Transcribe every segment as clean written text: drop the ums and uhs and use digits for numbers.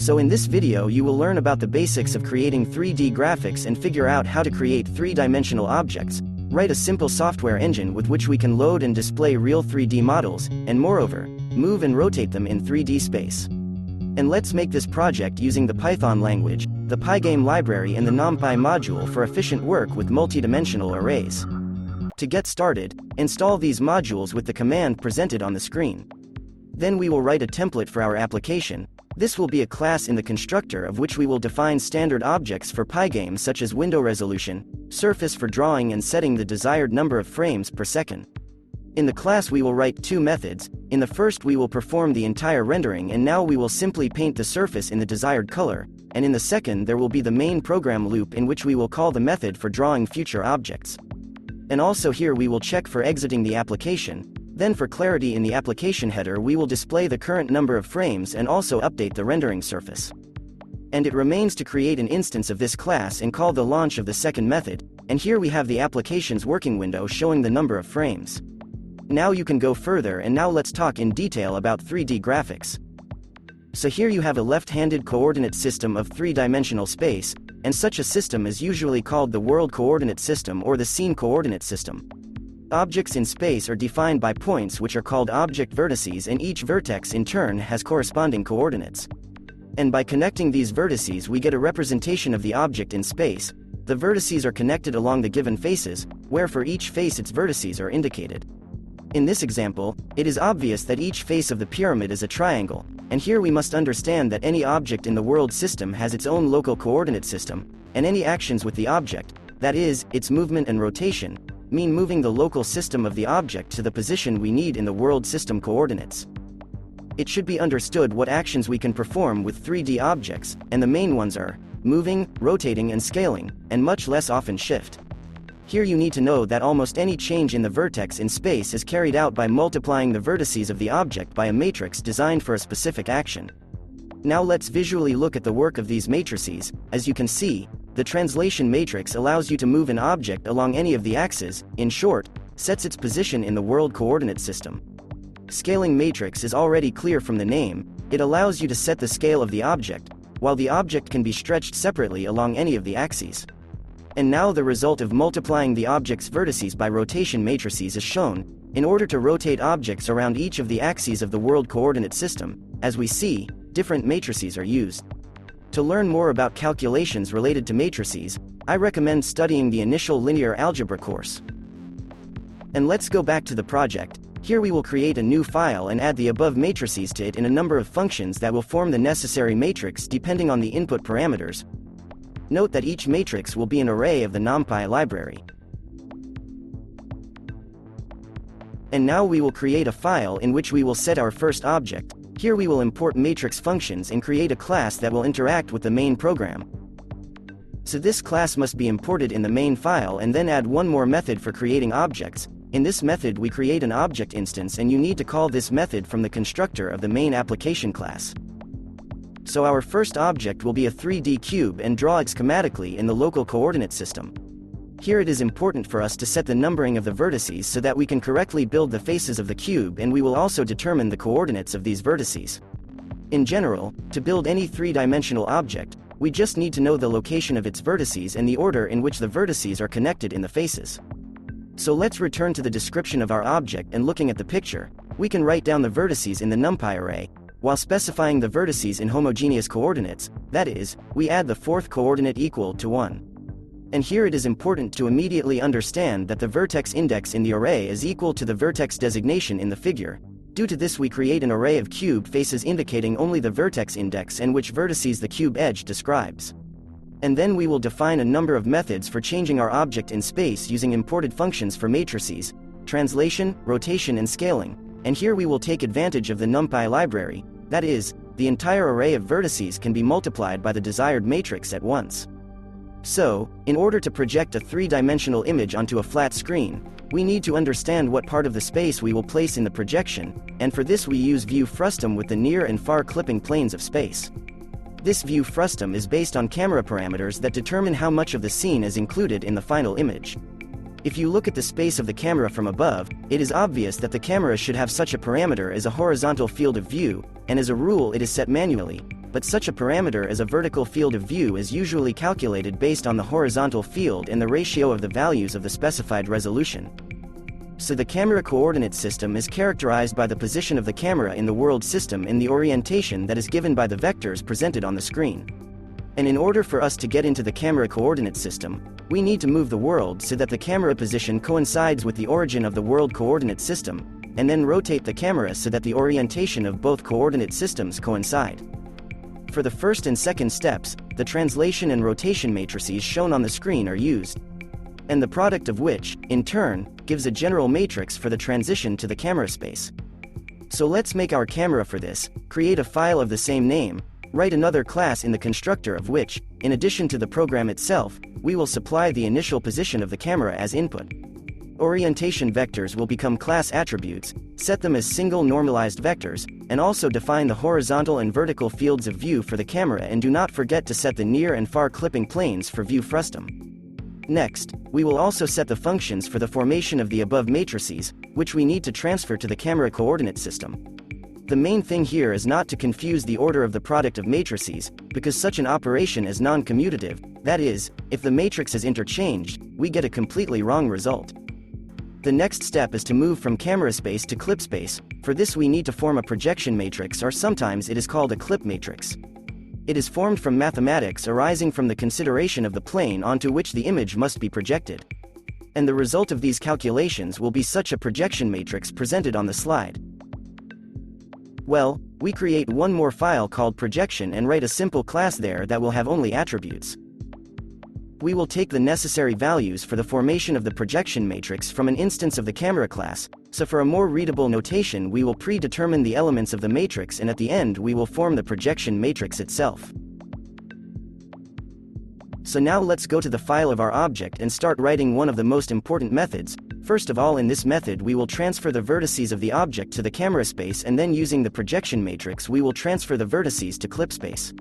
So in this video you will learn about the basics of creating 3D graphics and figure out how to create three-dimensional objects, write a simple software engine with which we can load and display real 3D models, and moreover, move and rotate them in 3D space. And let's make this project using the Python language, the Pygame library and the Numpy module for efficient work with multidimensional arrays. To get started, install these modules with the command presented on the screen. Then we will write a template for our application. This will be a class in the constructor of which we will define standard objects for Pygame such as window resolution, surface for drawing and setting the desired number of frames per second. In the class we will write two methods. In the first we will perform the entire rendering and now we will simply paint the surface in the desired color, and in the second there will be the main program loop in which we will call the method for drawing future objects. And also here we will check for exiting the application. Then for clarity in the application header we will display the current number of frames and also update the rendering surface. And it remains to create an instance of this class and call the launch of the second method, and here we have the application's working window showing the number of frames. Now you can go further, and now let's talk in detail about 3D graphics. So here you have a left-handed coordinate system of three-dimensional space, and such a system is usually called the world coordinate system or the scene coordinate system. Objects in space are defined by points which are called object vertices, and each vertex in turn has corresponding coordinates. And by connecting these vertices we get a representation of the object in space. The vertices are connected along the given faces, where for each face its vertices are indicated. In this example, it is obvious that each face of the pyramid is a triangle, and here we must understand that any object in the world system has its own local coordinate system, and any actions with the object, that is, its movement and rotation, mean moving the local system of the object to the position we need in the world system coordinates. It should be understood what actions we can perform with 3D objects, and the main ones are moving, rotating and scaling, and much less often shift. Here you need to know that almost any change in the vertex in space is carried out by multiplying the vertices of the object by a matrix designed for a specific action. Now let's visually look at the work of these matrices. As you can see, the translation matrix allows you to move an object along any of the axes, in short, sets its position in the world coordinate system. Scaling matrix is already clear from the name. It allows you to set the scale of the object, while the object can be stretched separately along any of the axes. And now the result of multiplying the object's vertices by rotation matrices is shown. In order to rotate objects around each of the axes of the world coordinate system, as we see, different matrices are used. To learn more about calculations related to matrices, I recommend studying the initial linear algebra course. And let's go back to the project. Here we will create a new file and add the above matrices to it in a number of functions that will form the necessary matrix depending on the input parameters. Note that each matrix will be an array of the Numpy library. And now we will create a file in which we will set our first object. Here we will import matrix functions and create a class that will interact with the main program. So this class must be imported in the main file and then add one more method for creating objects. In this method we create an object instance and you need to call this method from the constructor of the main application class. So our first object will be a 3D cube and draw it schematically in the local coordinate system. Here it is important for us to set the numbering of the vertices so that we can correctly build the faces of the cube, and we will also determine the coordinates of these vertices. In general, to build any three-dimensional object, we just need to know the location of its vertices and the order in which the vertices are connected in the faces. So let's return to the description of our object, and looking at the picture, we can write down the vertices in the Numpy array, while specifying the vertices in homogeneous coordinates. That is, we add the fourth coordinate equal to 1. And here it is important to immediately understand that the vertex index in the array is equal to the vertex designation in the figure. Due to this we create an array of cube faces indicating only the vertex index and which vertices the cube edge describes. And then we will define a number of methods for changing our object in space using imported functions for matrices, translation, rotation and scaling. And here we will take advantage of the Numpy library. That is, the entire array of vertices can be multiplied by the desired matrix at once. So, in order to project a three-dimensional image onto a flat screen, we need to understand what part of the space we will place in the projection, and for this we use view frustum with the near and far clipping planes of space. This view frustum is based on camera parameters that determine how much of the scene is included in the final image. If you look at the space of the camera from above, it is obvious that the camera should have such a parameter as a horizontal field of view, and as a rule it is set manually, but such a parameter as a vertical field of view is usually calculated based on the horizontal field and the ratio of the values of the specified resolution. So the camera coordinate system is characterized by the position of the camera in the world system in the orientation that is given by the vectors presented on the screen. And in order for us to get into the camera coordinate system, we need to move the world so that the camera position coincides with the origin of the world coordinate system, and then rotate the camera so that the orientation of both coordinate systems coincide. For the first and second steps, the translation and rotation matrices shown on the screen are used, and the product of which, in turn, gives a general matrix for the transition to the camera space. So let's make our camera for this, create a file of the same name, write another class in the constructor of which, in addition to the program itself, we will supply the initial position of the camera as input. Orientation vectors will become class attributes, set them as single normalized vectors, and also define the horizontal and vertical fields of view for the camera, and do not forget to set the near and far clipping planes for view frustum. Next, we will also set the functions for the formation of the above matrices, which we need to transfer to the camera coordinate system. The main thing here is not to confuse the order of the product of matrices, because such an operation is non-commutative, that is, if the matrix is interchanged, we get a completely wrong result. The next step is to move from camera space to clip space. For this we need to form a projection matrix, or sometimes it is called a clip matrix. It is formed from mathematics arising from the consideration of the plane onto which the image must be projected. And the result of these calculations will be such a projection matrix presented on the slide. Well, we create one more file called projection and write a simple class there that will have only attributes. We will take the necessary values for the formation of the projection matrix from an instance of the camera class, so for a more readable notation we will predetermine the elements of the matrix, and at the end we will form the projection matrix itself. So now let's go to the file of our object and start writing one of the most important methods. First of all, in this method we will transfer the vertices of the object to the camera space, and then using the projection matrix we will transfer the vertices to clip space.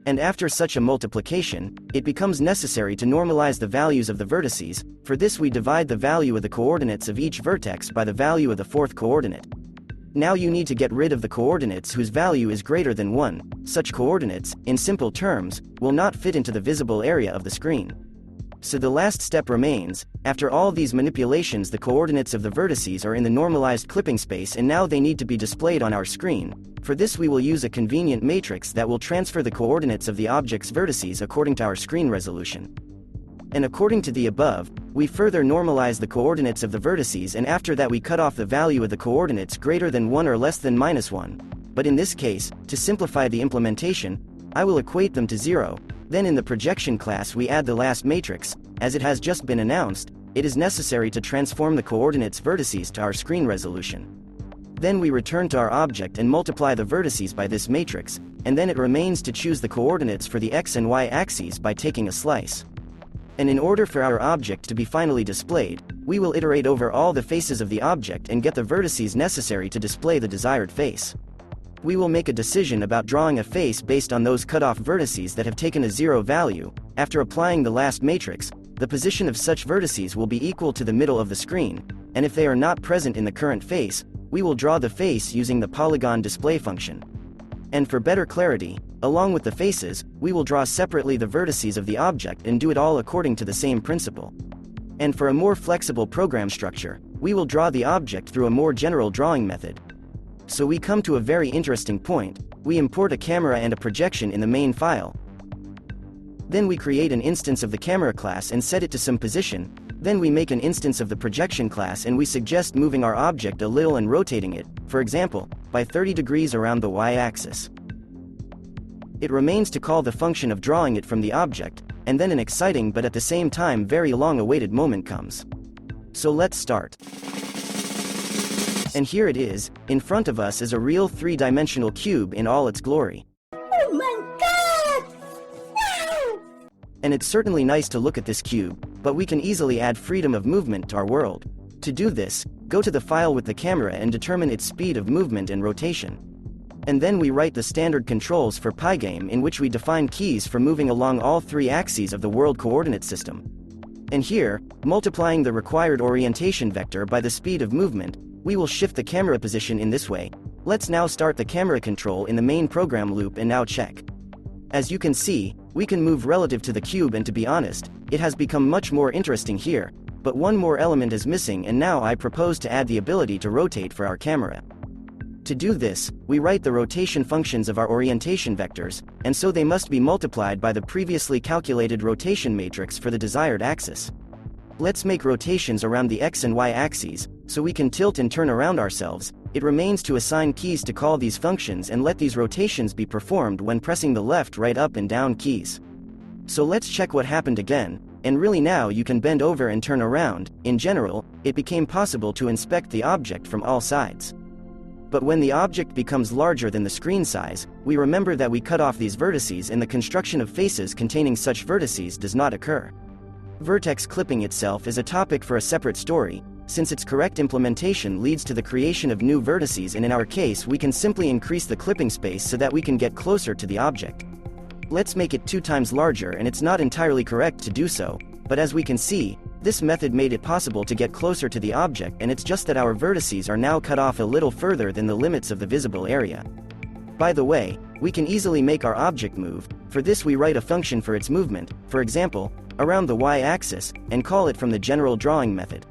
And after such a multiplication, it becomes necessary to normalize the values of the vertices. For this we divide the value of the coordinates of each vertex by the value of the fourth coordinate. Now you need to get rid of the coordinates whose value is greater than 1. Such coordinates, in simple terms, will not fit into the visible area of the screen. So the last step remains. After all these manipulations, the coordinates of the vertices are in the normalized clipping space, and now they need to be displayed on our screen. For this we will use a convenient matrix that will transfer the coordinates of the object's vertices according to our screen resolution. And according to the above, we further normalize the coordinates of the vertices, and after that we cut off the value of the coordinates greater than 1 or less than -1. But in this case, to simplify the implementation, I will equate them to 0. Then in the projection class we add the last matrix. As it has just been announced, it is necessary to transform the coordinates vertices to our screen resolution. Then we return to our object and multiply the vertices by this matrix, and then it remains to choose the coordinates for the x and y axes by taking a slice. And in order for our object to be finally displayed, we will iterate over all the faces of the object and get the vertices necessary to display the desired face. We will make a decision about drawing a face based on those cut-off vertices that have taken a 0 value. After applying the last matrix, the position of such vertices will be equal to the middle of the screen, and if they are not present in the current face, we will draw the face using the polygon display function. And for better clarity, along with the faces, we will draw separately the vertices of the object and do it all according to the same principle. And for a more flexible program structure, we will draw the object through a more general drawing method. So we come to a very interesting point. We import a camera and a projection in the main file. Then we create an instance of the camera class and set it to some position. Then we make an instance of the projection class and we suggest moving our object a little and rotating it, for example, by 30 degrees around the y-axis. It remains to call the function of drawing it from the object, and then an exciting but at the same time very long-awaited moment comes. So let's start. And here it is. In front of us is a real 3-dimensional cube in all its glory. Oh my God! Wow! And it's certainly nice to look at this cube, but we can easily add freedom of movement to our world. To do this, go to the file with the camera and determine its speed of movement and rotation. And then we write the standard controls for Pygame, in which we define keys for moving along all 3 axes of the world coordinate system. And here, multiplying the required orientation vector by the speed of movement, we will shift the camera position in this way. Let's now start the camera control in the main program loop and now check. As you can see, we can move relative to the cube, and to be honest, it has become much more interesting here, but one more element is missing, and now I propose to add the ability to rotate for our camera. To do this, we write the rotation functions of our orientation vectors, and so they must be multiplied by the previously calculated rotation matrix for the desired axis. Let's make rotations around the x and y axes, so we can tilt and turn around ourselves. It remains to assign keys to call these functions and let these rotations be performed when pressing the left, right, up and down keys. So let's check what happened again, and really now you can bend over and turn around. In general, it became possible to inspect the object from all sides. But when the object becomes larger than the screen size, we remember that we cut off these vertices, and the construction of faces containing such vertices does not occur. Vertex clipping itself is a topic for a separate story, since its correct implementation leads to the creation of new vertices, and in our case we can simply increase the clipping space so that we can get closer to the object. Let's make it 2 times larger, and it's not entirely correct to do so, but as we can see, this method made it possible to get closer to the object, and it's just that our vertices are now cut off a little further than the limits of the visible area. By the way, we can easily make our object move. For this we write a function for its movement, for example, around the y-axis, and call it from the general drawing method.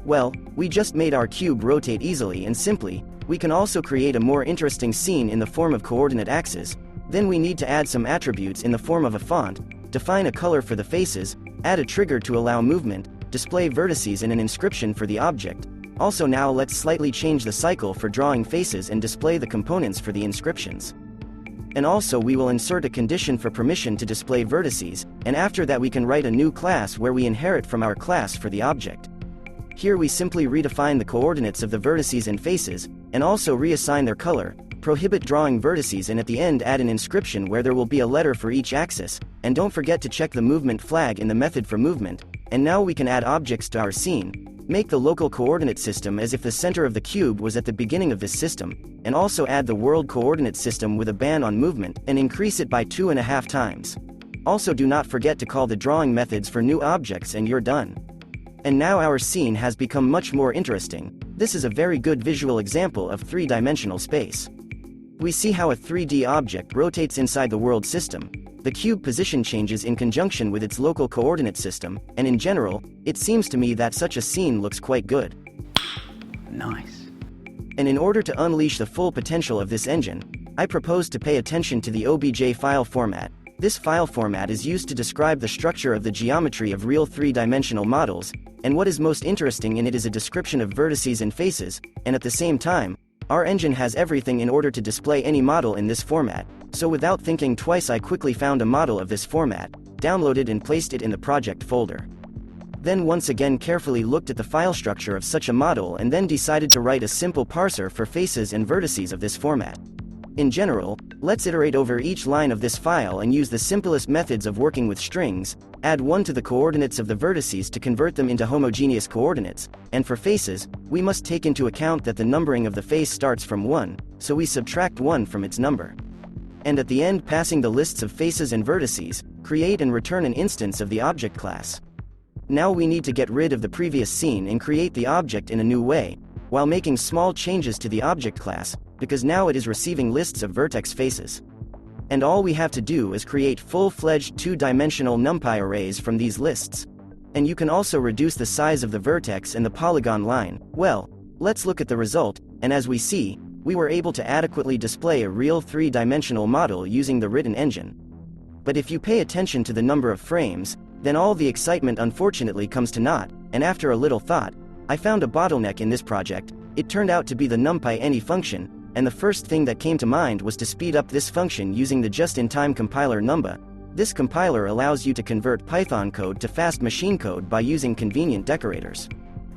Well, we just made our cube rotate easily and simply. We can also create a more interesting scene in the form of coordinate axes. Then we need to add some attributes in the form of a font, define a color for the faces, add a trigger to allow movement, display vertices and an inscription for the object. Also now let's slightly change the cycle for drawing faces and display the components for the inscriptions. And also we will insert a condition for permission to display vertices, and after that we can write a new class where we inherit from our class for the object. Here we simply redefine the coordinates of the vertices and faces, and also reassign their color, prohibit drawing vertices, and at the end add an inscription where there will be a letter for each axis, and don't forget to check the movement flag in the method for movement. And now we can add objects to our scene, make the local coordinate system as if the center of the cube was at the beginning of this system, and also add the world coordinate system with a ban on movement, and increase it by 2.5 times. Also do not forget to call the drawing methods for new objects, and you're done. And now our scene has become much more interesting. This is a very good visual example of 3-dimensional space. We see how a 3D object rotates inside the world system. The cube position changes in conjunction with its local coordinate system, and in general, it seems to me that such a scene looks quite good. Nice. And in order to unleash the full potential of this engine, I propose to pay attention to the OBJ file format. This file format is used to describe the structure of the geometry of real 3-dimensional models, and what is most interesting in it is a description of vertices and faces, and at the same time, our engine has everything in order to display any model in this format. So without thinking twice I quickly found a model of this format, downloaded and placed it in the project folder. Then once again carefully looked at the file structure of such a model and then decided to write a simple parser for faces and vertices of this format. In general, let's iterate over each line of this file and use the simplest methods of working with strings, add 1 to the coordinates of the vertices to convert them into homogeneous coordinates, and for faces, we must take into account that the numbering of the face starts from 1, so we subtract 1 from its number. And at the end, passing the lists of faces and vertices, create and return an instance of the object class. Now we need to get rid of the previous scene and create the object in a new way, while making small changes to the object class, because now it is receiving lists of vertex faces. And all we have to do is create full-fledged 2-dimensional NumPy arrays from these lists. And you can also reduce the size of the vertex and the polygon line. Well, let's look at the result, and as we see, we were able to adequately display a real 3-dimensional model using the written engine. But if you pay attention to the number of frames, then all the excitement unfortunately comes to naught, and after a little thought, I found a bottleneck in this project. It turned out to be the NumPy any function, and the first thing that came to mind was to speed up this function using the just-in-time compiler Numba. This compiler allows you to convert Python code to fast machine code by using convenient decorators.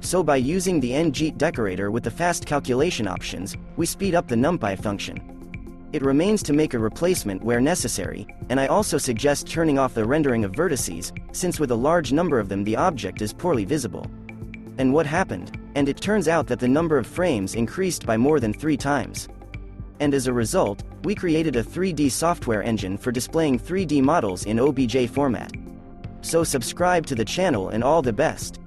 So by using the ngEat decorator with the fast calculation options, we speed up the NumPy function. It remains to make a replacement where necessary, and I also suggest turning off the rendering of vertices, since with a large number of them the object is poorly visible. And what happened? And it turns out that the number of frames increased by more than 3 times. And as a result, we created a 3D software engine for displaying 3D models in OBJ format. So subscribe to the channel and all the best.